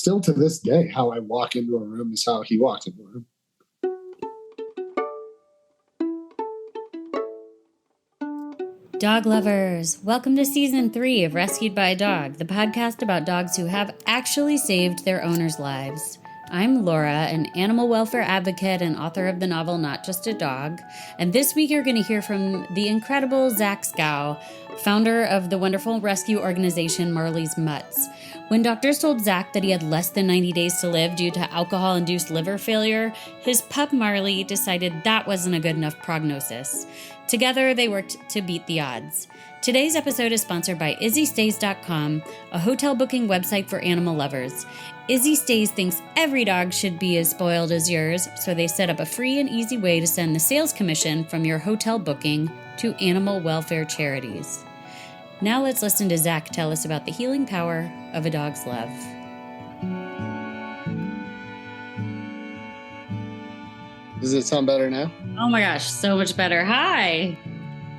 still to this day, how I walk into a room is how he walked into a room. Dog lovers, welcome to season 3 of Rescued by a Dog, the podcast about dogs who have actually saved their owners' lives. I'm Laura, an animal welfare advocate and author of the novel Not Just a Dog, and this week you're going to hear from the incredible Zach Skow, founder of the wonderful rescue organization Marley's Mutts. When doctors told Zach that he had less than 90 days to live due to alcohol-induced liver failure, his pup Marley decided that wasn't a good enough prognosis. Together, they worked to beat the odds. Today's episode is sponsored by IzzyStays.com, a hotel booking website for animal lovers. Izzy Stays thinks every dog should be as spoiled as yours, so they set up a free and easy way to send the sales commission from your hotel booking to animal welfare charities. Now let's listen to Zach tell us about the healing power of a dog's love. Does it sound better now? Oh my gosh, so much better. Hi.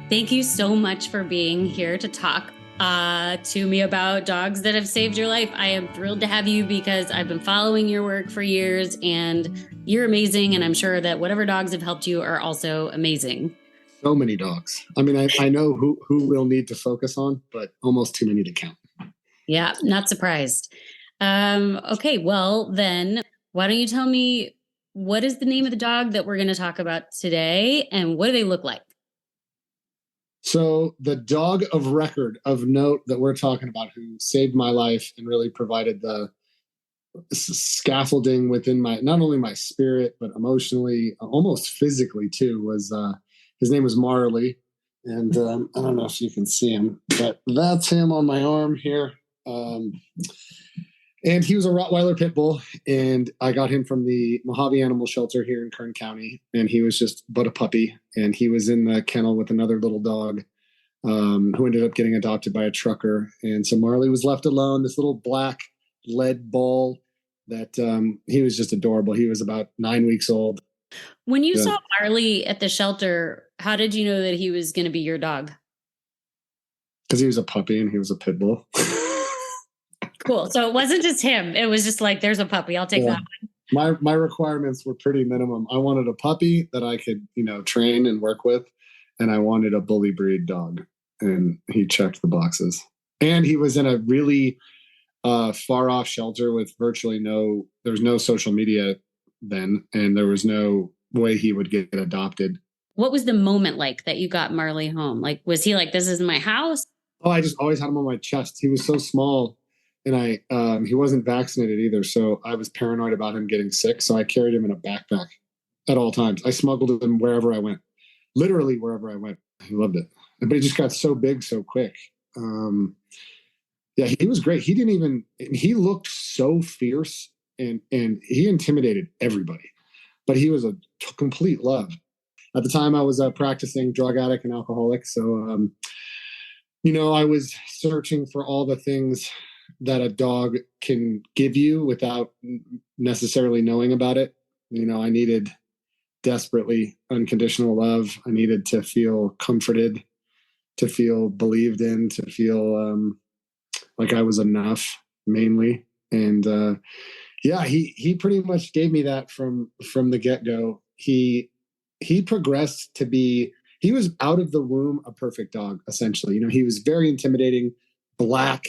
Thank you so much for being here to talk to me about dogs that have saved your life. I am thrilled to have you because I've been following your work for years and you're amazing. And I'm sure that whatever dogs have helped you are also amazing. So many dogs. I mean, I know who we'll need to focus on, but almost too many to count. Yeah, not surprised. Okay, well then, why don't you tell me what is the name of the dog that we're going to talk about today and what do they look like? So the dog of record, of note that we're talking about, who saved my life and really provided the scaffolding within my, not only my spirit, but emotionally, almost physically too, was his name was Marley. And I don't know if you can see him, but that's him on my arm here. And he was a Rottweiler pit bull, and I got him from the Mojave Animal Shelter here in Kern County, and he was just but a puppy, and he was in the kennel with another little dog who ended up getting adopted by a trucker. And so Marley was left alone, this little black lead ball that he was just adorable. He was about 9 weeks old. When you saw Marley at the shelter, how did you know that he was going to be your dog? Because he was a puppy and he was a pit bull. Cool. So it wasn't just him. It was just like, there's a puppy. I'll take that one. My requirements were pretty minimum. I wanted a puppy that I could, train and work with. And I wanted a bully breed dog. And he checked the boxes. And he was in a really far off shelter with virtually there's no social media then. And there was no way he would get adopted. What was the moment like that you got Marley home? Like, was he like, this is my house? Oh, I just always had him on my chest. He was so small. And he wasn't vaccinated either. So I was paranoid about him getting sick. So I carried him in a backpack at all times. I smuggled him wherever I went, literally wherever I went. He loved it. But he just got so big so quick. Yeah, he was great. He looked so fierce and he intimidated everybody, but he was a complete love. At the time I was a practicing drug addict and alcoholic. So, I was searching for all the things that a dog can give you without necessarily knowing about it. I needed desperately unconditional love. I needed to feel comforted, to feel believed in, to feel like I was enough, mainly. And he pretty much gave me that from the get-go. He progressed to be, he was out of the womb a perfect dog, essentially. He was very intimidating, black,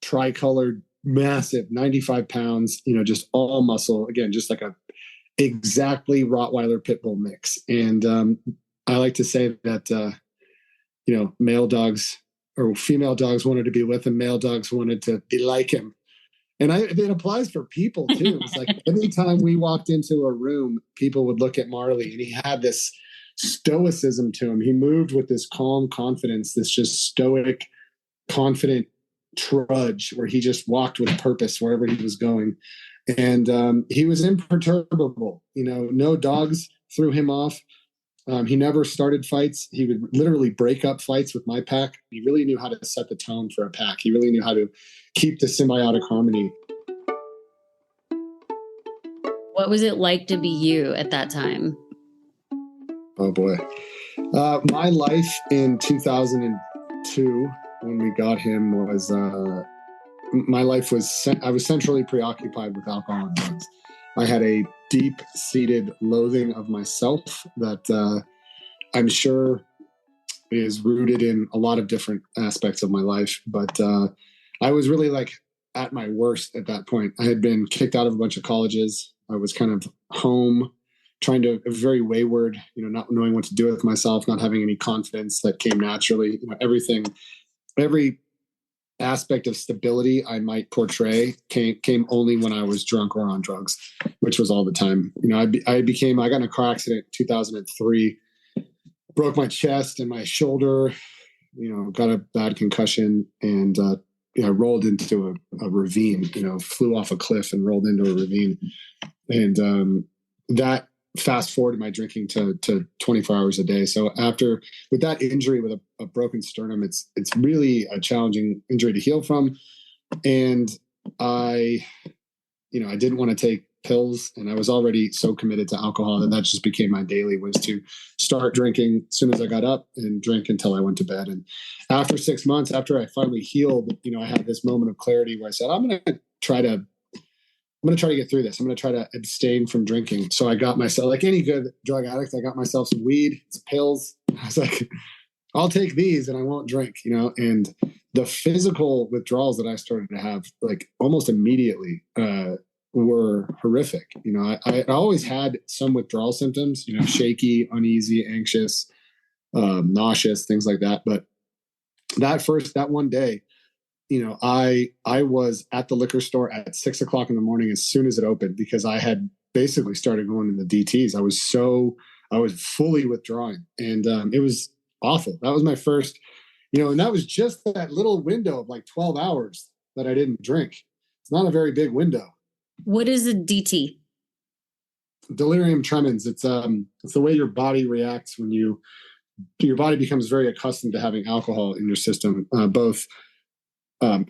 tricolored, massive, 95 pounds, just all muscle. Again, just like a exactly Rottweiler pit bull mix. And I like to say that, male dogs or female dogs wanted to be with him. Male dogs wanted to be like him. And it applies for people too. It's like anytime we walked into a room, people would look at Marley and he had this stoicism to him. He moved with this calm confidence, this just stoic, confident trudge where he just walked with purpose wherever he was going. And he was imperturbable. No dogs threw him off. He never started fights. He would literally break up fights with my pack. He really knew how to set the tone for a pack. He really knew how to keep the symbiotic harmony. What was it like to be you at that time? Oh boy. My life in 2002 when we got him was my life I was centrally preoccupied with alcohol and drugs. I had a deep-seated loathing of myself that I'm sure is rooted in a lot of different aspects of my life. But I was really like at my worst at that point. I had been kicked out of a bunch of colleges. I was kind of home, very wayward, not knowing what to do with myself, not having any confidence that came naturally. Every aspect of stability I might portray came only when I was drunk or on drugs, which was all the time. I got in a car accident in 2003, broke my chest and my shoulder, got a bad concussion, and I rolled into a ravine, flew off a cliff and rolled into a ravine. And that fast forwarded my drinking to 24 hours a day. So with that injury, with a broken sternum, it's really a challenging injury to heal from. And I didn't want to take pills, and I was already so committed to alcohol that just became my daily, was to start drinking as soon as I got up and drink until I went to bed. And after 6 months, after I finally healed, I had this moment of clarity where I said, I'm going to try to get through this. I'm going to try to abstain from drinking. So I got myself, like any good drug addict, I got myself some weed, some pills. I was like, I'll take these and I won't drink, and the physical withdrawals that I started to have, like almost immediately, were horrific. I always had some withdrawal symptoms, shaky, uneasy, anxious, nauseous, things like that. But that one day, I was at the liquor store at 6 o'clock in the morning as soon as it opened, because I had basically started going in the DTs. I was fully withdrawing, and it was awful. That was my first, and that was just that little window of like 12 hours that I didn't drink. It's not a very big window. What is a DT? Delirium tremens. It's the way your body reacts when your body becomes very accustomed to having alcohol in your system, both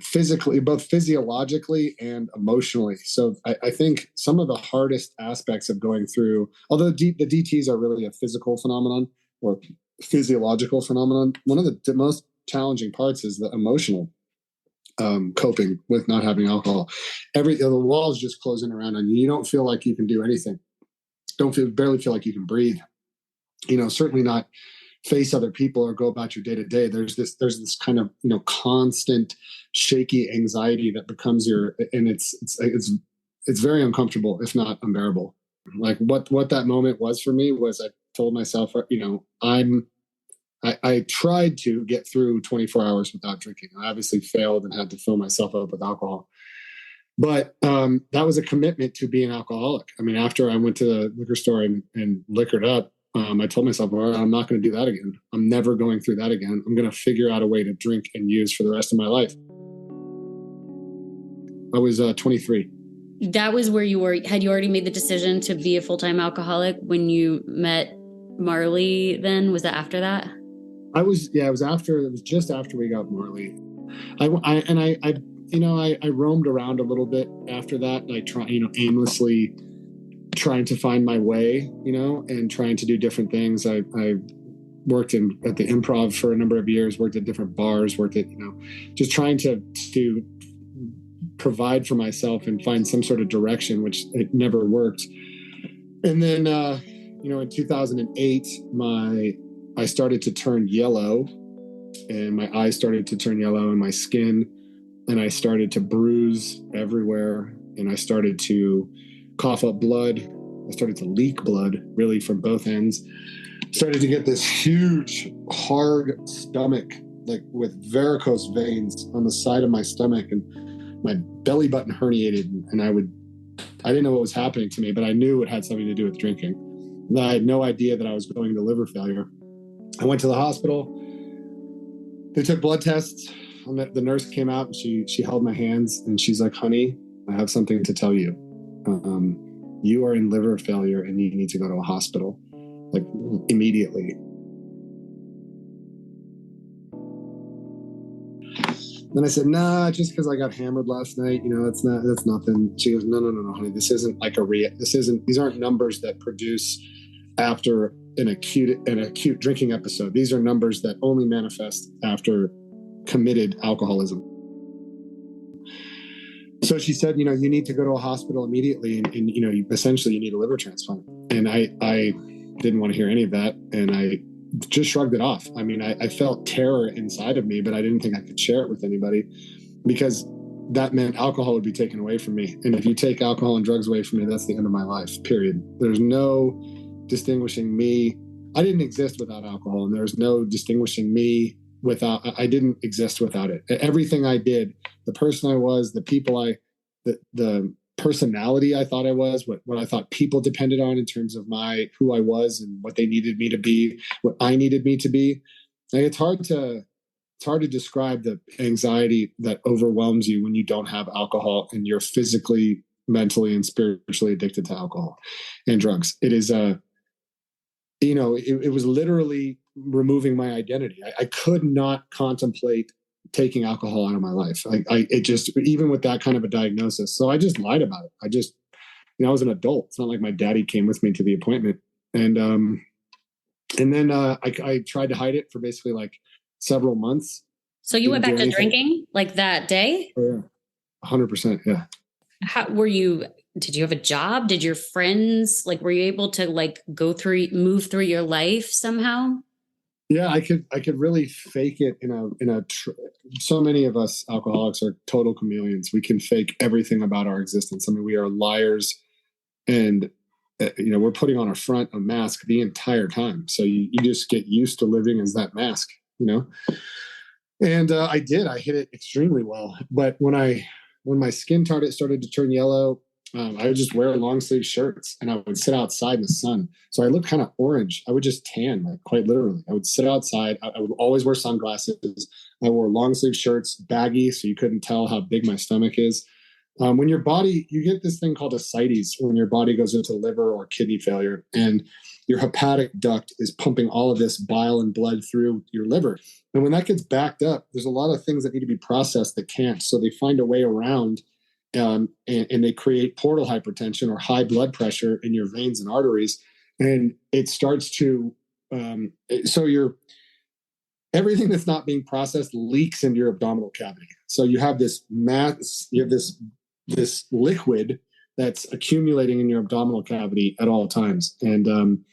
physiologically and emotionally. So I think some of the hardest aspects of going through, although the DTs are really a physical phenomenon or physiological phenomenon, one of the most challenging parts is the emotional coping with not having alcohol. The walls just closing around on you. You don't feel like you can do anything. Barely feel like you can breathe. Certainly not face other people or go about your day to day. There's this kind of constant shaky anxiety that becomes and it's very uncomfortable, if not unbearable. Like what that moment was for me was, I told myself, I tried to get through 24 hours without drinking. I obviously failed and had to fill myself up with alcohol. But that was a commitment to being an alcoholic. I mean, after I went to the liquor store and liquored up, I told myself, all right, I'm not going to do that again. I'm never going through that again. I'm going to figure out a way to drink and use for the rest of my life. I was 23. That was where you were. Had you already made the decision to be a full-time alcoholic when you met Marley then? Was that after that? It was just after we got Marley. I roamed around a little bit after that, like aimlessly trying to find my way, and trying to do different things. I worked at the Improv for a number of years, worked at different bars, just trying to provide for myself and find some sort of direction, which it never worked. And then, in 2008, I started to turn yellow, and my eyes started to turn yellow, and my skin, and I started to bruise everywhere, and I started to cough up blood. I started to leak blood, really, from both ends. Started to get this huge, hard stomach, like with varicose veins on the side of my stomach, and my belly button herniated, and I didn't know what was happening to me, but I knew it had something to do with drinking. And I had no idea that I was going to liver failure. I went to the hospital. They took blood tests. The nurse came out and she held my hands and she's like, honey, I have something to tell you. You are in liver failure and you need to go to a hospital, like immediately. Then I said, nah, just because I got hammered last night, that's nothing. She goes, no, honey, this isn't like these aren't numbers that produce after an acute drinking episode. These are numbers that only manifest after committed alcoholism. So she said, you need to go to a hospital immediately, and essentially you need a liver transplant. And I didn't want to hear any of that, and I just shrugged it off. I mean, I felt terror inside of me, but I didn't think I could share it with anybody, because that meant alcohol would be taken away from me. And if you take alcohol and drugs away from me, that's the end of my life, period. There's no distinguishing me. I didn't exist without alcohol, and there's no distinguishing me I didn't exist without it. Everything I did, the person I was, the personality I thought I was, what I thought people depended on in terms of who I was and what they needed me to be, what I needed me to be. Like, it's hard to describe the anxiety that overwhelms you when you don't have alcohol and you're physically, mentally, and spiritually addicted to alcohol and drugs. It is it was literally removing my identity. I could not contemplate taking alcohol out of my life. It just, even with that kind of a diagnosis. So I just lied about it. I was an adult. It's not like my daddy came with me to the appointment. And then I tried to hide it for basically like several months. So you went back to drinking like that day? Oh, yeah. 100%. Yeah. How did you have a job? Did your friends, were you able to move through your life somehow? Yeah, I could really fake it so many of us alcoholics are total chameleons. We can fake everything about our existence. I mean, we are liars, and we're putting on a mask the entire time. So you just get used to living as that mask, And I hit it extremely well. But when my skin started to turn yellow, I would just wear long sleeve shirts, and I would sit outside in the sun. So I looked kind of orange. I would just tan, quite literally. I would sit outside. I would always wear sunglasses. I wore long sleeve shirts, baggy, so you couldn't tell how big my stomach is. When your body, you get this thing called ascites when your body goes into liver or kidney failure, and your hepatic duct is pumping all of this bile and blood through your liver. And when that gets backed up, there's a lot of things that need to be processed that can't. So they find a way around. And they create portal hypertension or high blood pressure in your veins and arteries, and it starts to everything that's not being processed leaks into your abdominal cavity. So you have this this liquid that's accumulating in your abdominal cavity at all times. And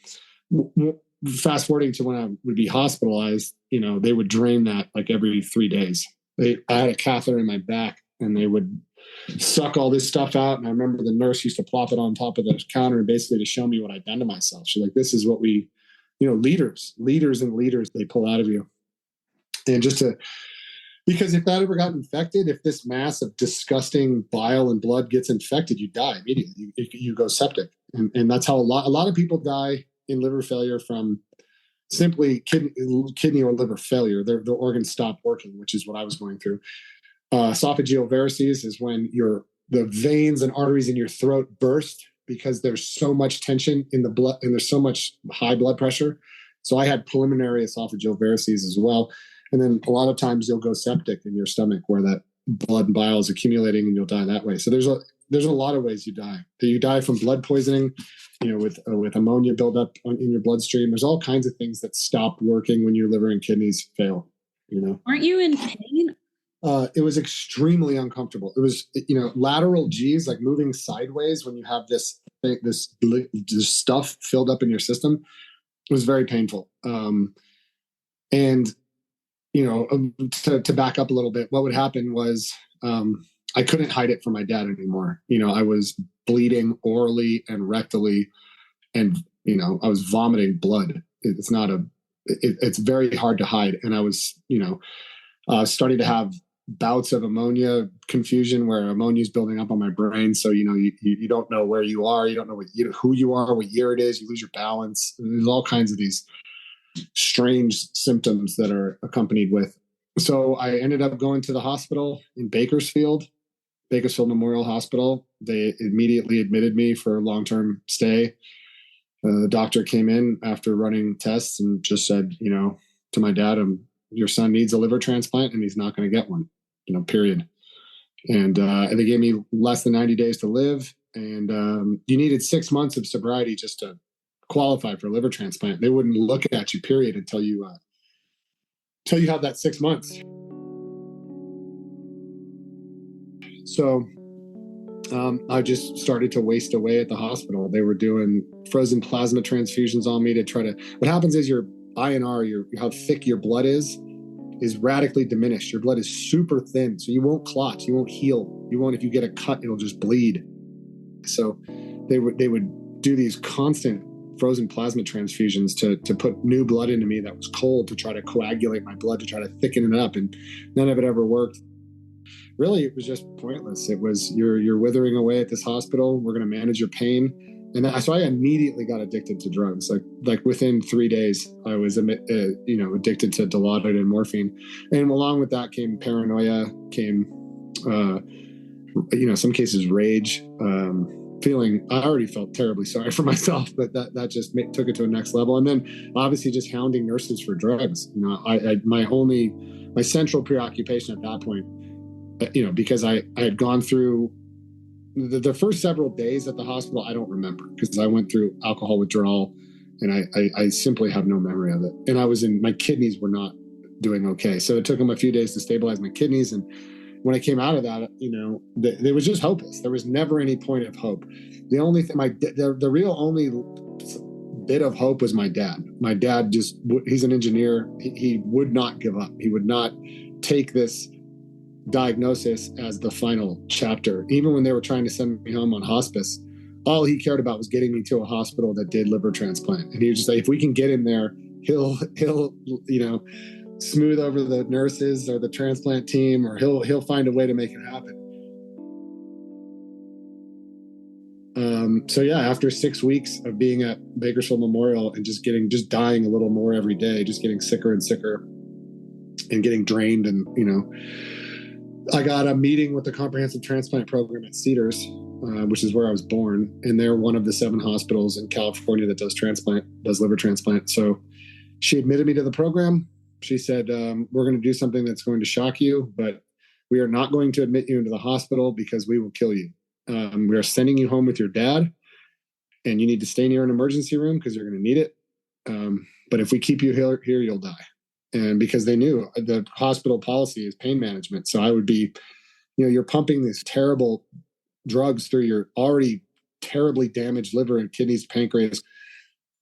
fast forwarding to when I would be hospitalized, they would drain that every 3 days. I had a catheter in my back, and they would suck all this stuff out. And I remember the nurse used to plop it on top of the counter and basically to show me what I'd done to myself. She's like, this is what we, leaders they pull out of you. And because if that ever got infected, if this mass of disgusting bile and blood gets infected, you die immediately. You go septic. And that's how a lot of people die in liver failure from simply kidney or liver failure. Their organs stop working, which is what I was going through. Esophageal varices is when the veins and arteries in your throat burst because there's so much tension in the blood and there's so much high blood pressure. So I had preliminary esophageal varices as well. And then a lot of times you'll go septic in your stomach where that blood and bile is accumulating, and you'll die that way. So there's a lot of ways you die. You die from blood poisoning, with ammonia buildup in your bloodstream. There's all kinds of things that stop working when your liver and kidneys fail. Aren't you in pain? It was extremely uncomfortable. It was, lateral G's, like moving sideways when you have this stuff filled up in your system. It was very painful. And to back up a little bit, what would happen was I couldn't hide it from my dad anymore. I was bleeding orally and rectally, and I was vomiting blood. It's very hard to hide. And I was starting to have bouts of ammonia confusion where ammonia is building up on my brain. So, you don't know where you are. You don't know who you are, what year it is. You lose your balance. There's all kinds of these strange symptoms that are accompanied with. So I ended up going to the hospital in Bakersfield Memorial Hospital. They immediately admitted me for a long-term stay. The doctor came in after running tests and just said, to my dad, your son needs a liver transplant and he's not going to get one, period. And they gave me less than 90 days to live. And you needed 6 months of sobriety just to qualify for a liver transplant. They wouldn't look at you, period, until you have that 6 months. So I just started to waste away at the hospital. They were doing frozen plasma transfusions on me to try to. What happens is your INR, how thick your blood is radically diminished. Your blood is super thin, so you won't clot, you won't heal. You won't. If you get a cut, it'll just bleed. So they would do these constant frozen plasma transfusions to put new blood into me that was cold, to try to coagulate my blood, to try to thicken it up, and none of it ever worked. Really, it was just pointless. It was, you're withering away at this hospital. We're going to manage your pain. And so I immediately got addicted to drugs. Like within 3 days, I was addicted to Dilaudid and morphine. And along with that came paranoia, came some cases rage. I already felt terribly sorry for myself, but that just took it to a next level. And then obviously just hounding nurses for drugs. My central preoccupation at that point, because I had gone through the first several days at the hospital, I don't remember, because I went through alcohol withdrawal, and I simply have no memory of it. And my kidneys were not doing okay. So it took them a few days to stabilize my kidneys. And when I came out of that, it was just hopeless. There was never any point of hope. The only thing, the real only bit of hope was my dad. My dad he's an engineer. He would not give up. He would not take this diagnosis as the final chapter. Even when they were trying to send me home on hospice, all he cared about was getting me to a hospital that did liver transplant. And he would just say, if we can get in there, he'll smooth over the nurses or the transplant team, or he'll find a way to make it happen. So yeah, after 6 weeks of being at Bakersfield Memorial and just dying a little more every day, just getting sicker and sicker and getting drained, and I got a meeting with the comprehensive transplant program at Cedars, which is where I was born. And they're one of the 7 hospitals in California that does liver transplant. So she admitted me to the program. She said, we're going to do something that's going to shock you, but we are not going to admit you into the hospital because we will kill you. We are sending you home with your dad, and you need to stay near an emergency room because you're going to need it. But if we keep you here, you'll die. And because they knew the hospital policy is pain management. So I would be, you're pumping these terrible drugs through your already terribly damaged liver and kidneys, pancreas.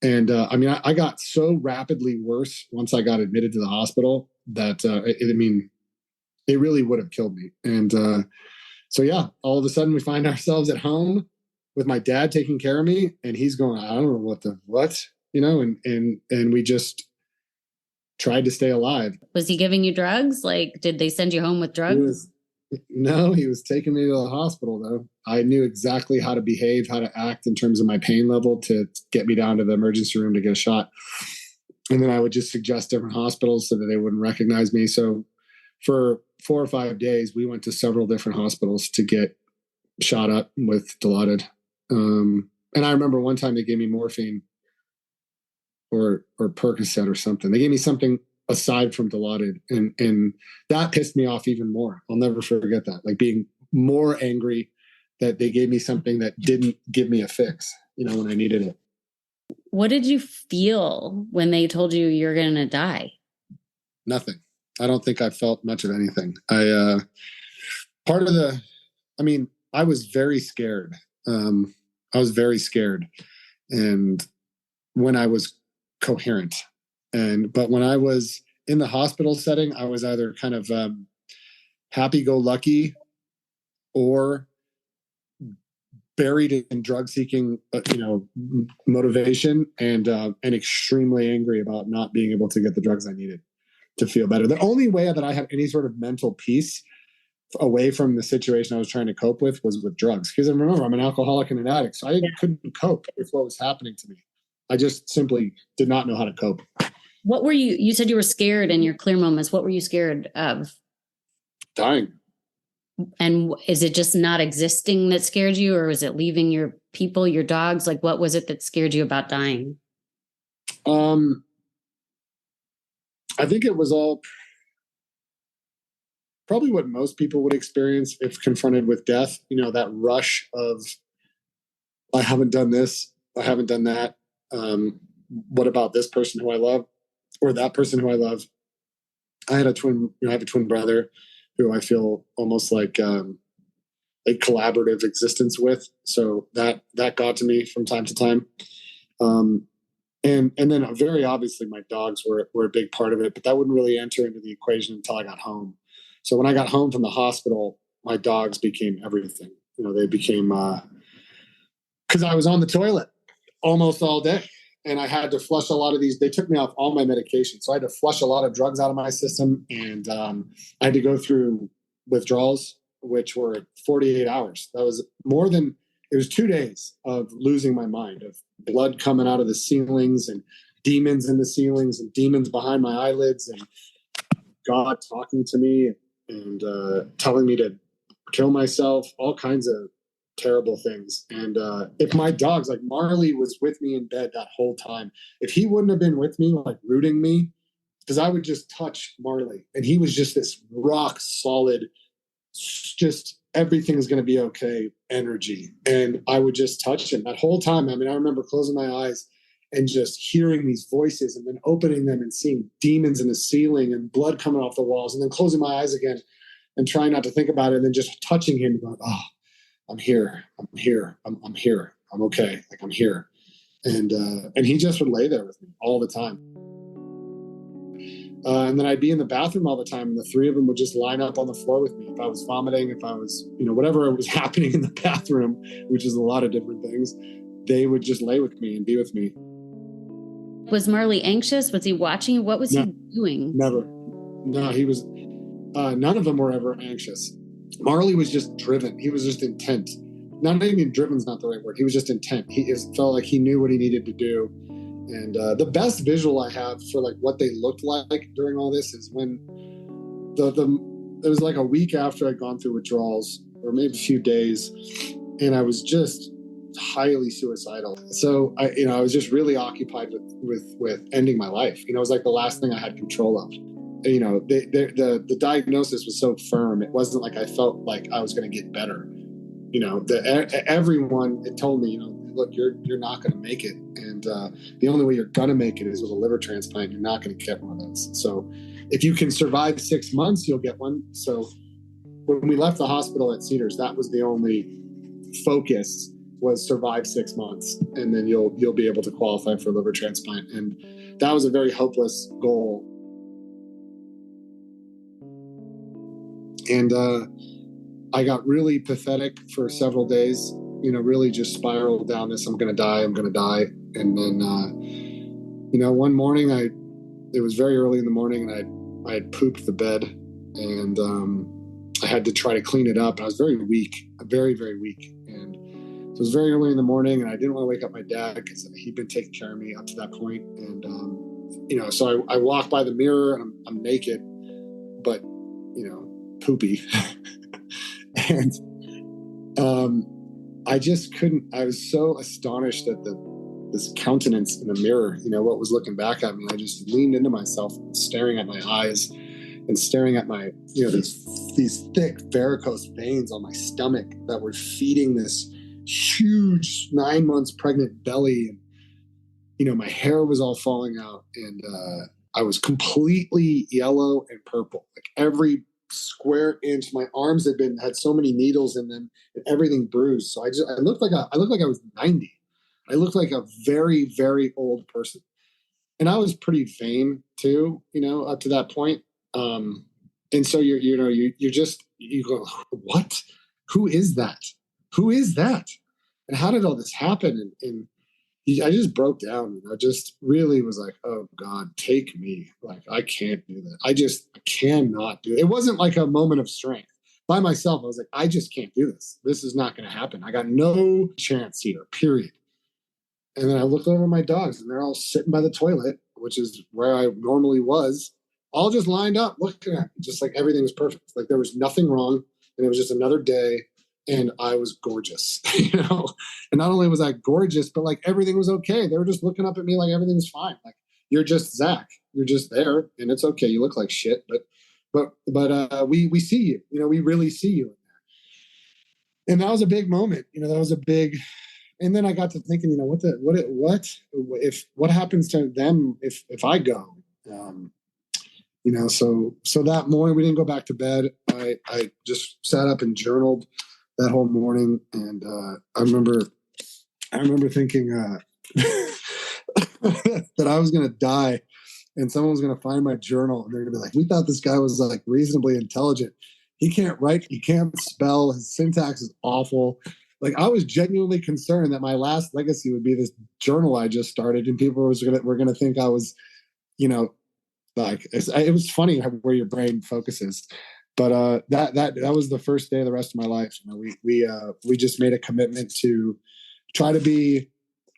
And I got so rapidly worse once I got admitted to the hospital that it really would have killed me. And so yeah, all of a sudden we find ourselves at home with my dad taking care of me, and he's going, I don't know what, and we just tried to stay alive. Was he giving you drugs? Like, did they send you home with drugs? He was taking me to the hospital, though. I knew exactly how to behave, how to act in terms of my pain level to get me down to the emergency room to get a shot. And then I would just suggest different hospitals so that they wouldn't recognize me. So for 4 or 5 days, we went to several different hospitals to get shot up with Dilaudid. And I remember one time they gave me morphine or Percocet or something. They gave me something aside from Dilaudid, and that pissed me off even more. I'll never forget that, like being more angry that they gave me something that didn't give me a fix, when I needed it. What did you feel when they told you you're going to die? Nothing. I don't think I felt much of anything. I was very scared. And when I was coherent, but when I was in the hospital setting, I was either kind of happy-go-lucky or buried in drug-seeking, motivation, and extremely angry about not being able to get the drugs I needed to feel better. The only way that I had any sort of mental peace away from the situation I was trying to cope with was with drugs. Because remember, I'm an alcoholic and an addict, so I couldn't cope with what was happening to me. I just simply did not know how to cope. What were you said you were scared in your clear moments. What were you scared of? Dying. And is it just not existing that scared you, or was it leaving your people, your dogs? Like, what was it that scared you about dying? I think it was all probably what most people would experience if confronted with death. That rush of, I haven't done this, I haven't done that. What about this person who I love, or that person who I love? I have a twin brother who I feel almost like a collaborative existence with. So that got to me from time to time. And then very obviously my dogs were a big part of it, but that wouldn't really enter into the equation until I got home. So when I got home from the hospital, my dogs became everything. They became, because I was on the toilet almost all day, and I had to flush a lot of these. They took me off all my medication, so I had to flush a lot of drugs out of my system, and I had to go through withdrawals, which were 48 hours. That was more than, it was 2 days of losing my mind, of blood coming out of the ceilings and demons in the ceilings and demons behind my eyelids and God talking to me and telling me to kill myself, all kinds of terrible things. And if my dogs, like Marley was with me in bed that whole time, if he wouldn't have been with me, like rooting me, because I would just touch Marley and he was just this rock solid, just everything is going to be okay energy. And I would just touch him that whole time. I mean, I remember closing my eyes and just hearing these voices and then opening them and seeing demons in the ceiling and blood coming off the walls, and then closing my eyes again and trying not to think about it, and then just touching him and going, oh, I'm here. I'm here. I'm here. I'm okay. Like, I'm here. And he just would lay there with me all the time. And then I'd be in the bathroom all the time, and the three of them would just line up on the floor with me. If I was vomiting, if I was, whatever was happening in the bathroom, which is a lot of different things, they would just lay with me and be with me. Was Marley anxious? Was he watching you? What was he doing? Never. No, he was, none of them were ever anxious. Marley was just driven. He was just intent. Not even driven's not the right word. He was just intent. He felt like he knew what he needed to do. And the best visual I have for like what they looked like during all this is when it was like a week after I'd gone through withdrawals, or maybe a few days, and I was just highly suicidal. So I was just really occupied with ending my life. It was like the last thing I had control of. The diagnosis was so firm. It wasn't like I felt like I was going to get better. Everyone had told me, look, you're not going to make it, and the only way you're going to make it is with a liver transplant. You're not going to get one of those. So if you can survive 6 months, you'll get one. So when we left the hospital at Cedars, that was the only focus, was survive 6 months, and then you'll be able to qualify for liver transplant. And that was a very hopeless goal. And I got really pathetic for several days, really just spiraled down this, I'm going to die. And then, one morning it was very early in the morning, and I had pooped the bed, and I had to try to clean it up. I was very weak, very, very weak. And so it was very early in the morning, and I didn't want to wake up my dad because he'd been taking care of me up to that point. And, so I walked by the mirror, and I'm naked, but, poopy. And I just couldn't. I was so astonished at this countenance in the mirror, what was looking back at me. I just leaned into myself, staring at my eyes and staring at my, these thick varicose veins on my stomach that were feeding this huge 9 months pregnant belly. And, my hair was all falling out, and I was completely yellow and purple, like every square inch. My arms had so many needles in them, and everything bruised. So I looked like I was 90. I looked like a very, very old person. And I was pretty vain too, up to that point. And so you go, what? Who is that? Who is that? And how did all this happen? And I just broke down. I just really was like, oh God, take me. Like, I can't do that. I cannot do it. It wasn't like a moment of strength. By myself, I was like, I just can't do this. This is not going to happen. I got no chance here, period. And then I looked over at my dogs, and they're all sitting by the toilet, which is where I normally was, all just lined up, looking at me, just like everything was perfect. Like there was nothing wrong, and it was just another day. And I was gorgeous, And not only was I gorgeous, but like everything was okay. They were just looking up at me like everything's fine. Like, you're just Zach. You're just there, and it's okay. You look like shit, but we see you. We really see you in there. And that was a big moment. That was a big. And then I got to thinking, what happens to them if I go? So that morning we didn't go back to bed. I just sat up and journaled that whole morning. And I remember thinking that I was going to die, and someone was going to find my journal, and they're going to be like, "We thought this guy was like reasonably intelligent. He can't write. He can't spell. His syntax is awful." Like, I was genuinely concerned that my last legacy would be this journal I just started, and people were going to think I was, like, it was funny where your brain focuses. But that was the first day of the rest of my life. We just made a commitment to try to be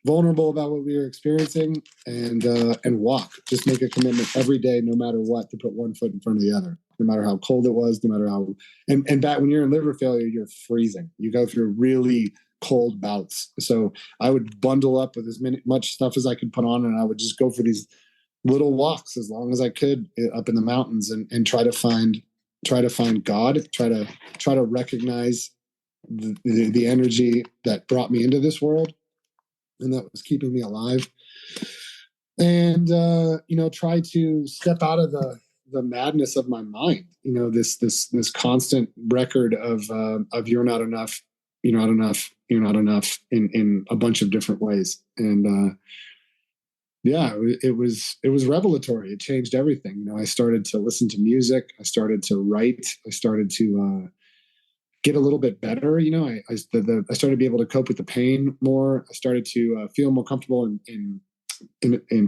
vulnerable about what we were experiencing, and walk. Just make a commitment every day, no matter what, to put one foot in front of the other, no matter how cold it was, no matter how. And back when you're in liver failure, you're freezing. You go through really cold bouts. So I would bundle up with much stuff as I could put on, and I would just go for these little walks as long as I could up in the mountains, and try to find God, try to recognize the energy that brought me into this world and that was keeping me alive, and try to step out of the madness of my mind. This constant record of you're not enough, you're not enough, you're not enough in a bunch of different ways. And it was revelatory. It changed everything. I started to listen to music. I started to write. I started to get a little bit better. I started to be able to cope with the pain more. I started to feel more comfortable in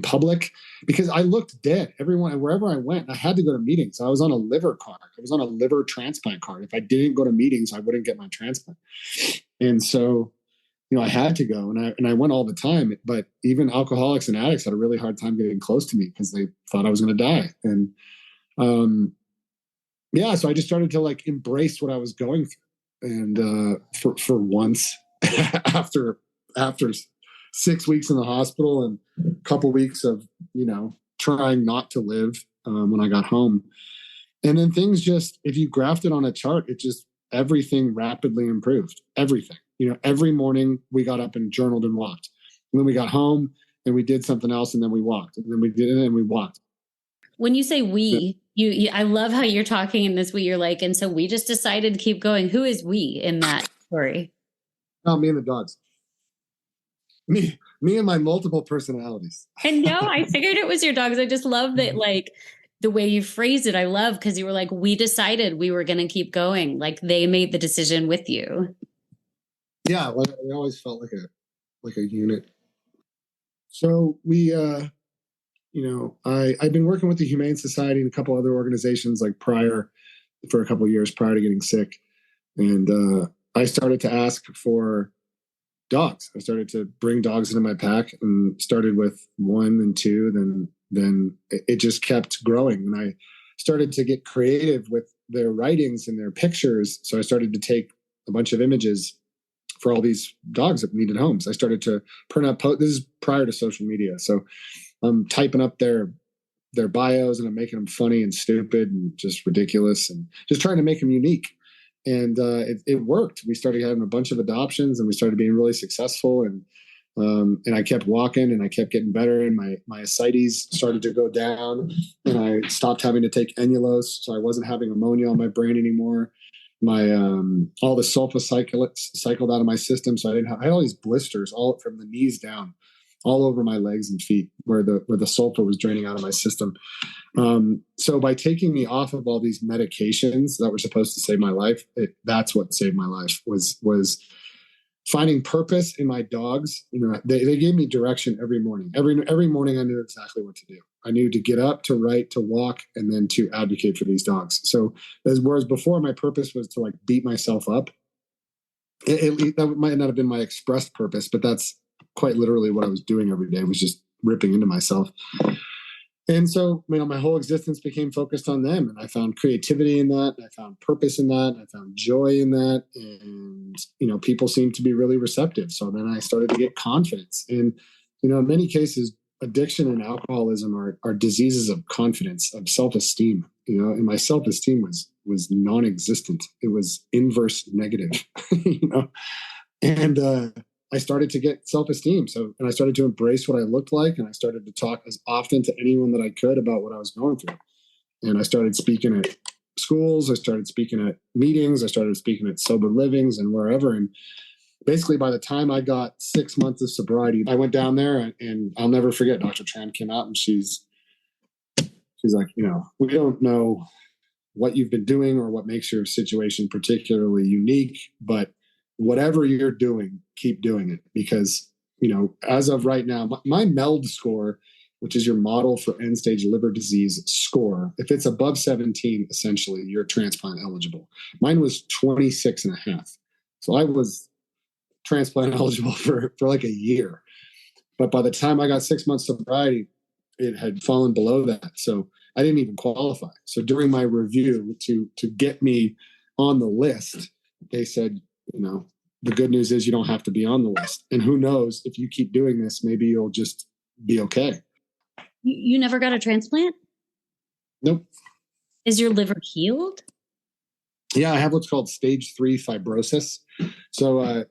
public, because I looked dead. Wherever I went, I had to go to meetings. I was on a liver card. I was on a liver transplant card. If I didn't go to meetings, I wouldn't get my transplant. And so, I had to go, and I went all the time. But even alcoholics and addicts had a really hard time getting close to me because they thought I was going to die. And so I just started to like embrace what I was going through. And for once, after 6 weeks in the hospital and a couple weeks of trying not to live, when I got home, and then things just, if you graphed it on a chart, everything rapidly improved. Everything. Every morning we got up and journaled and walked, and then we got home and we did something else, and then we walked, and then we did it and we walked. When you say we, you I love how you're talking in this we. You're like, and so we just decided to keep going. Who is we in that story? Oh, me and the dogs. Me and my multiple personalities. And no, I figured it was your dogs. I just love that, like, the way you phrased it. I love, because you were like, we decided we were going to keep going. Like, they made the decision with you. Yeah, well, I always felt like a unit. So we, I've been working with the Humane Society and a couple other organizations for a couple of years prior to getting sick, and I started to ask for dogs. I started to bring dogs into my pack, and started with 1 and 2. Then it just kept growing, and I started to get creative with their writings and their pictures. So I started to take a bunch of images for all these dogs that needed homes. I started to print out this is prior to social media. So I'm typing up their bios, and I'm making them funny and stupid and just ridiculous, and just trying to make them unique. And it worked. We started having a bunch of adoptions, and we started being really successful. And I kept walking, and I kept getting better, and my ascites started to go down, and I stopped having to take Enulose, so I wasn't having ammonia on my brain anymore. My all the sulfa cycled out of my system, so I had all these blisters all from the knees down, all over my legs and feet, where the sulfa was draining out of my system. So by taking me off of all these medications that were supposed to save my life, that's what saved my life, was finding purpose in my dogs. They gave me direction every morning. Every morning I knew exactly what to do. I knew to get up, to write, to walk, and then to advocate for these dogs. So whereas before my purpose was to like beat myself up, that might not have been my expressed purpose, but that's quite literally what I was doing every day, was just ripping into myself. And so, my whole existence became focused on them, and I found creativity in that. I found purpose in that. I found joy in that. And, people seemed to be really receptive. So then I started to get confidence. And, in many cases, addiction and alcoholism are diseases of confidence, of self-esteem, and my self-esteem was non-existent. It was inverse negative, and, I started to get self-esteem. And I started to embrace what I looked like, and I started to talk as often to anyone that I could about what I was going through. And I started speaking at schools. I started speaking at meetings. I started speaking at sober livings and wherever. And basically, by the time I got 6 months of sobriety, I went down there, and I'll never forget. Dr. Tran came out, and she's like, we don't know what you've been doing or what makes your situation particularly unique, but whatever you're doing, keep doing it, because as of right now, my MELD score, which is your model for end stage liver disease score, if it's above 17, essentially you're transplant eligible. Mine was 26 and a half. So I was transplant eligible for like a year. But by the time I got 6 months sobriety, it had fallen below that. So I didn't even qualify. So during my review to get me on the list, they said, the good news is you don't have to be on the list. And who knows, if you keep doing this, maybe you'll just be okay. You never got a transplant? Nope. Is your liver healed? Yeah, I have what's called stage 3 fibrosis. So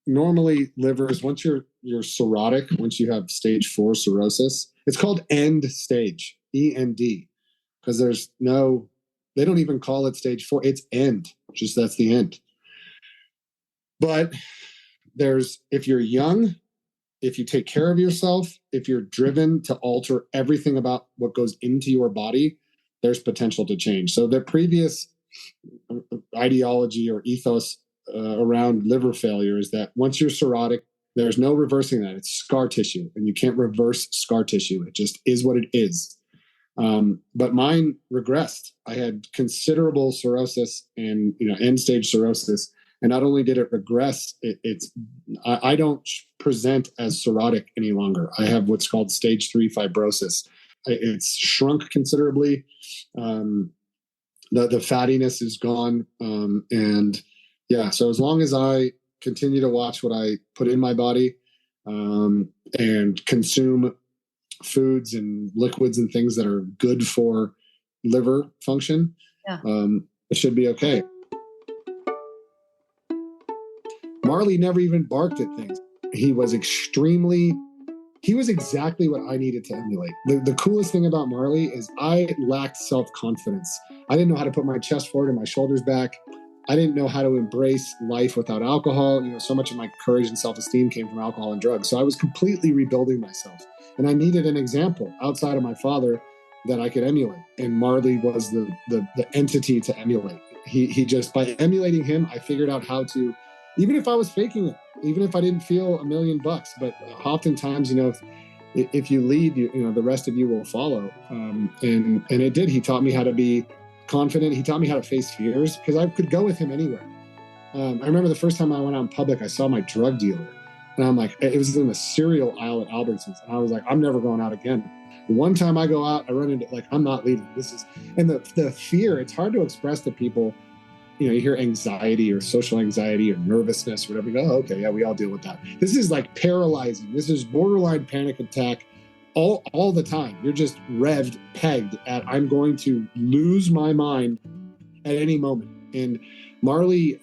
normally livers, once you're cirrhotic, once you have stage 4 cirrhosis, it's called end stage, END, because they don't even call it stage 4. It's end, just that's the end. But if you're young, if you take care of yourself, if you're driven to alter everything about what goes into your body, there's potential to change. So the previous ideology or ethos around liver failure is that once you're cirrhotic, there's no reversing that. It's scar tissue, and you can't reverse scar tissue. It just is what it is. But mine regressed. I had considerable cirrhosis and end stage cirrhosis. And not only did it regress, I don't present as cirrhotic any longer. I have what's called stage 3 fibrosis. It's shrunk considerably. The fattiness is gone. So as long as I continue to watch what I put in my body and consume foods and liquids and things that are good for liver function, it should be okay. Marley never even barked at things. He was exactly what I needed to emulate. The coolest thing about Marley is I lacked self-confidence. I didn't know how to put my chest forward and my shoulders back. I didn't know how to embrace life without alcohol. So much of my courage and self-esteem came from alcohol and drugs. So I was completely rebuilding myself. And I needed an example outside of my father that I could emulate. And Marley was the entity to emulate. He just, by emulating him, I figured out how to, even if I was faking it, even if I didn't feel $1 million, but oftentimes, if you lead, the rest of you will follow. And it did. He taught me how to be confident. He taught me how to face fears, because I could go with him anywhere. I remember the first time I went out in public, I saw my drug dealer, and I'm like, it was in the cereal aisle at Albertsons. And I was like, I'm never going out again. One time I go out, I run into, I'm not leaving. And the fear, it's hard to express to people. You hear anxiety or social anxiety or nervousness or whatever. You go, oh, okay, yeah, we all deal with that. This is like paralyzing. This is borderline panic attack all the time. You're just revved, pegged at, I'm going to lose my mind at any moment. And Marley,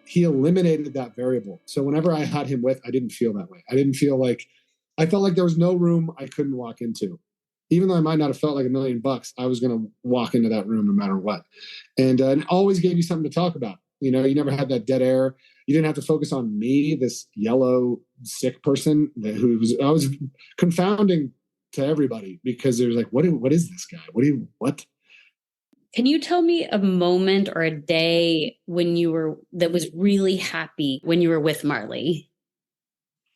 he eliminated that variable. So whenever I had him with, I didn't feel that way. I felt like there was no room I couldn't walk into. Even though I might not have felt like $1 million, I was going to walk into that room no matter what. And it always gave you something to talk about. You never had that dead air. You didn't have to focus on me, this yellow, sick person I was confounding to everybody, because there's like, what is this guy? What? Can you tell me a moment or a day that was really happy when you were with Marley?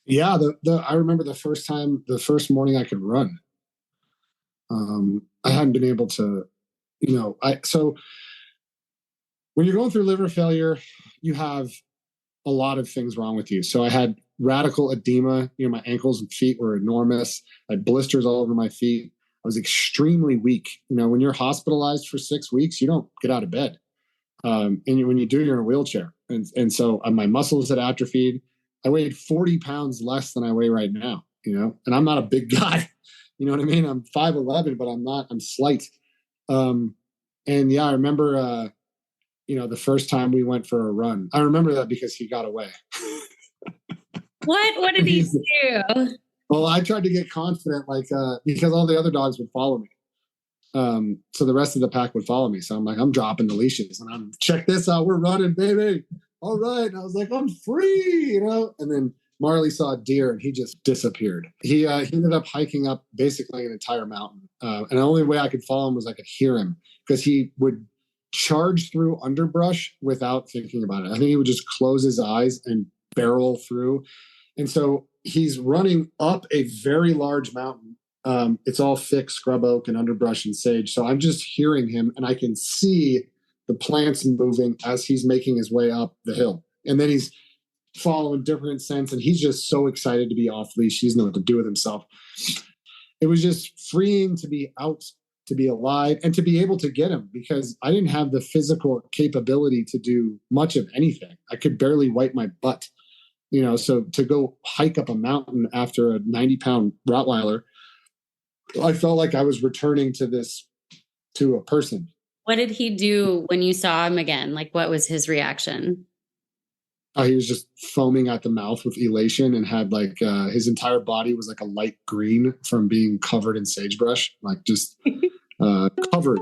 Yeah. I remember the first morning I could run. I hadn't been able to, so when you're going through liver failure, you have a lot of things wrong with you. So I had radical edema, my ankles and feet were enormous. I had blisters all over my feet. I was extremely weak. When you're hospitalized for 6 weeks, you don't get out of bed. And when you do, you're in a wheelchair. And so my muscles had atrophied. I weighed 40 pounds less than I weigh right now, and I'm not a big guy. You know what I mean? I'm 5'11", but I'm slight. And yeah, I remember, the first time we went for a run. I remember that because he got away. What did he do? Well, I tried to get confident, because all the other dogs would follow me. So the rest of the pack would follow me. So I'm like, I'm dropping the leashes and I'm check this out. We're running, baby. All right. And I was like, I'm free, and then Marley saw a deer and he just disappeared. He ended up hiking up basically an entire mountain. And the only way I could follow him was I could hear him because he would charge through underbrush without thinking about it. I think he would just close his eyes and barrel through. And so he's running up a very large mountain. It's all thick scrub oak and underbrush and sage. So I'm just hearing him and I can see the plants moving as he's making his way up the hill. And then he's following different scents and he's just so excited to be off leash. He doesn't know what to do with himself. It was just freeing to be out, to be alive, and to be able to get him because I didn't have the physical capability to do much of anything. I could barely wipe my butt, so to go hike up a mountain after a 90-pound Rottweiler, I felt like I was returning to a person. What did he do when you saw him again? Like, what was his reaction? He was just foaming at the mouth with elation and had his entire body was like a light green from being covered in sagebrush, like just covered.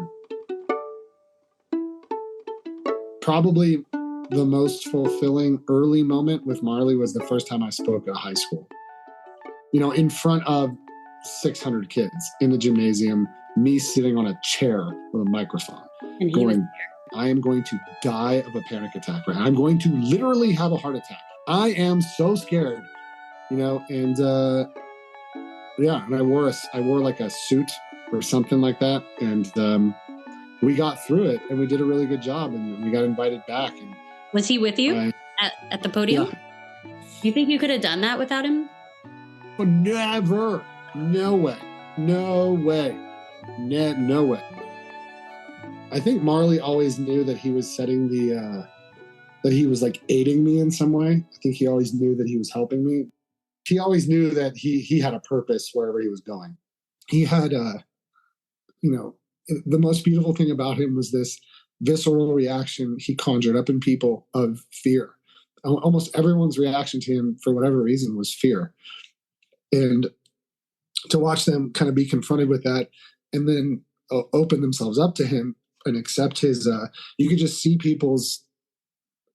Probably the most fulfilling early moment with Marley was the first time I spoke at high school. In front of 600 kids in the gymnasium, me sitting on a chair with a microphone, and he was I am going to die of a panic attack. Right? I'm going to literally have a heart attack. I am so scared, and and I wore like a suit or something like that, and we got through it, and we did a really good job, and we got invited back. And was he with you at the podium? Yeah. You think you could have done that without him? Oh, never. No way. No way. No way. I think Marley always knew that he was setting that he was like aiding me in some way. I think he always knew that he was helping me. He always knew that he had a purpose wherever he was going. He had, the most beautiful thing about him was this visceral reaction he conjured up in people of fear. Almost everyone's reaction to him, for whatever reason, was fear. And to watch them kind of be confronted with that and then open themselves up to him and accept his, you could just see people's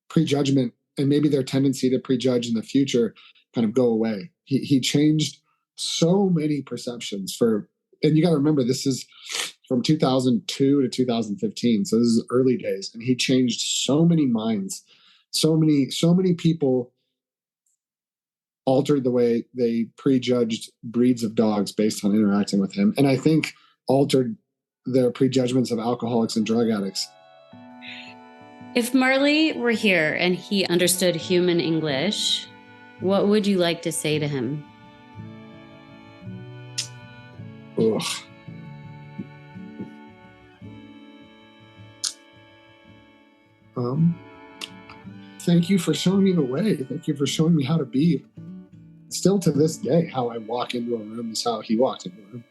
prejudgment and maybe their tendency to prejudge in the future kind of go away. He changed so many perceptions and you got to remember, this is from 2002 to 2015. So this is early days. And he changed so many minds. So many people altered the way they prejudged breeds of dogs based on interacting with him. And I think altered their prejudgments of alcoholics and drug addicts. If Marley were here and he understood human English, what would you like to say to him? Ugh. Thank you for showing me the way. Thank you for showing me how to be. Still to this day, how I walk into a room is how he walked into a room.